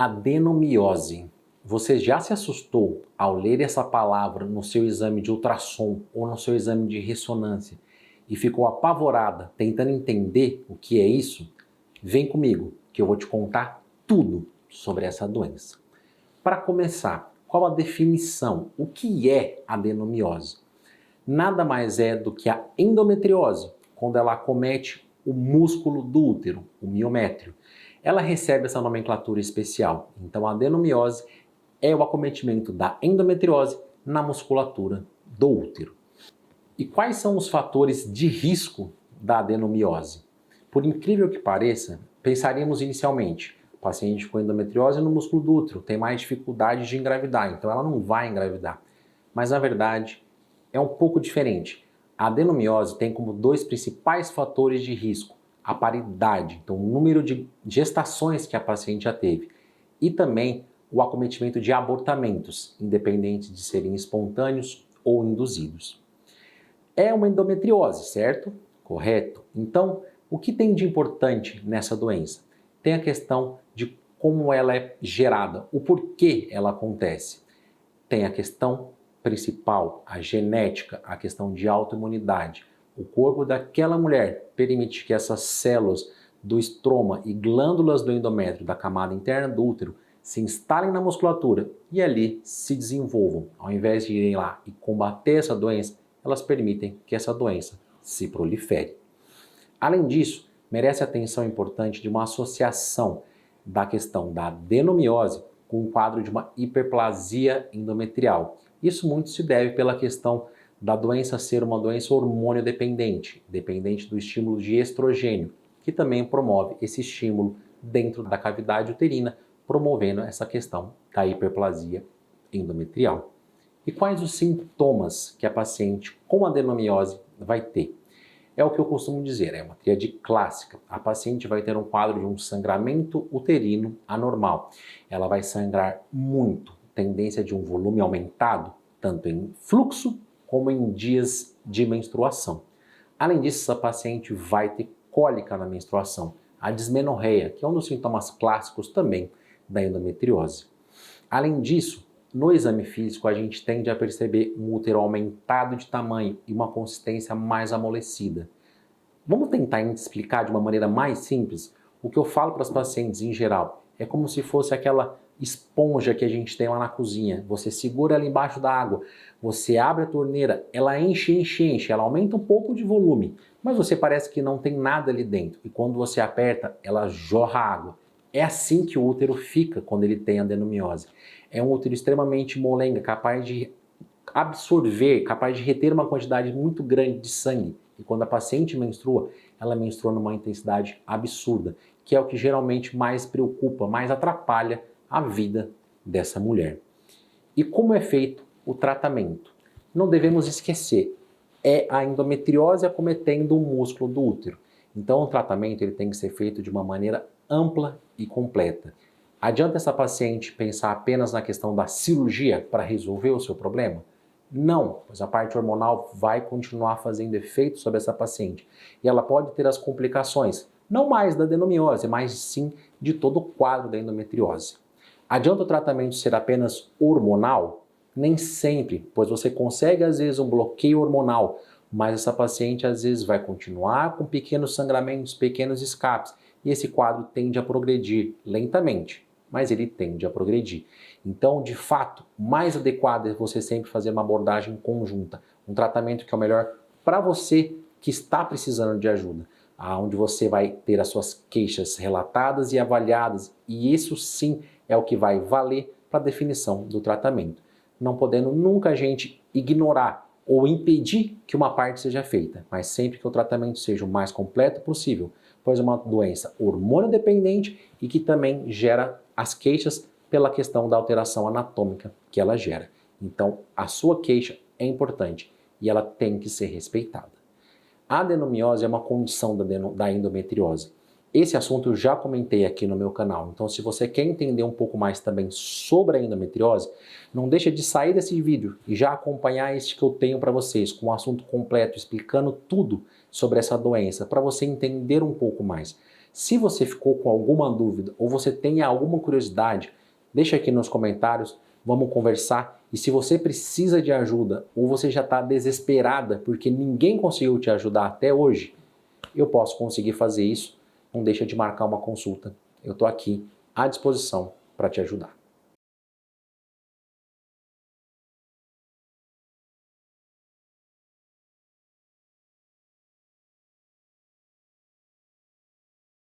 Adenomiose. Você já se assustou ao ler essa palavra no seu exame de ultrassom ou no seu exame de ressonância e ficou apavorada tentando entender o que é isso? Vem comigo que eu vou te contar tudo sobre essa doença. Para começar, qual a definição? O que é adenomiose? Nada mais é do que a endometriose, quando ela acomete o músculo do útero, o miométrio. Ela recebe essa nomenclatura especial. Então, a adenomiose é o acometimento da endometriose na musculatura do útero. E quais são os fatores de risco da adenomiose? Por incrível que pareça, pensaríamos inicialmente, paciente com endometriose no músculo do útero tem mais dificuldade de engravidar, então ela não vai engravidar. Mas na verdade é um pouco diferente. A adenomiose tem como dois principais fatores de risco a paridade, então o número de gestações que a paciente já teve, e também o acometimento de abortamentos, independente de serem espontâneos ou induzidos. É uma endometriose, certo? Correto? Então, o que tem de importante nessa doença? Tem a questão de como ela é gerada, o porquê ela acontece. Tem a questão principal, a genética, a questão de autoimunidade. O corpo daquela mulher permite que essas células do estroma e glândulas do endométrio da camada interna do útero se instalem na musculatura e ali se desenvolvam. Ao invés de irem lá e combater essa doença, elas permitem que essa doença se prolifere. Além disso, merece atenção importante de uma associação da questão da adenomiose com o quadro de uma hiperplasia endometrial. Isso muito se deve pela questão da doença ser uma doença hormônio dependente, dependente do estímulo de estrogênio, que também promove esse estímulo dentro da cavidade uterina, promovendo essa questão da hiperplasia endometrial. E quais os sintomas que a paciente com adenomiose vai ter? É o que eu costumo dizer, é uma tríade clássica. A paciente vai ter um quadro de um sangramento uterino anormal. Ela vai sangrar muito, tendência de um volume aumentado, tanto em fluxo como em dias de menstruação. Além disso, essa paciente vai ter cólica na menstruação, a dismenorreia, que é um dos sintomas clássicos também da endometriose. Além disso, no exame físico, a gente tende a perceber um útero aumentado de tamanho e uma consistência mais amolecida. Vamos tentar explicar de uma maneira mais simples? O que eu falo para as pacientes em geral é como se fosse aquela esponja que a gente tem lá na cozinha. Você segura ela embaixo da água, você abre a torneira, ela enche, ela aumenta um pouco de volume, mas você parece que não tem nada ali dentro. E quando você aperta, ela jorra água. É assim que o útero fica quando ele tem adenomiose. É um útero extremamente molenga, capaz de absorver, capaz de reter uma quantidade muito grande de sangue. E quando a paciente menstrua, ela menstrua numa intensidade absurda, que é o que geralmente mais preocupa, mais atrapalha a vida dessa mulher. E como é feito o tratamento? Não devemos esquecer, é a endometriose acometendo o músculo do útero. Então o tratamento ele tem que ser feito de uma maneira ampla e completa. Adianta essa paciente pensar apenas na questão da cirurgia para resolver o seu problema? Não, pois a parte hormonal vai continuar fazendo efeito sobre essa paciente. E ela pode ter as complicações, não mais da adenomiose, mas sim de todo o quadro da endometriose. Adianta o tratamento ser apenas hormonal? Nem sempre, pois você consegue às vezes um bloqueio hormonal, mas essa paciente às vezes vai continuar com pequenos sangramentos, pequenos escapes, e esse quadro tende a progredir lentamente, mas ele tende a progredir. Então, de fato, mais adequado é você sempre fazer uma abordagem conjunta, um tratamento que é o melhor para você que está precisando de ajuda, onde você vai ter as suas queixas relatadas e avaliadas, e isso sim é o que vai valer para a definição do tratamento, não podendo nunca a gente ignorar ou impedir que uma parte seja feita, mas sempre que o tratamento seja o mais completo possível, pois é uma doença hormônio dependente e que também gera as queixas pela questão da alteração anatômica que ela gera. Então, a sua queixa é importante e ela tem que ser respeitada. A adenomiose é uma condição da endometriose. Esse assunto eu já comentei aqui no meu canal, então se você quer entender um pouco mais também sobre a endometriose, não deixa de sair desse vídeo e já acompanhar este que eu tenho para vocês, com um assunto completo, explicando tudo sobre essa doença, para você entender um pouco mais. Se você ficou com alguma dúvida ou você tem alguma curiosidade, deixa aqui nos comentários, vamos conversar. E se você precisa de ajuda ou você já está desesperada porque ninguém conseguiu te ajudar até hoje, eu posso conseguir fazer isso. Não deixa de marcar uma consulta. Eu estou aqui à disposição para te ajudar.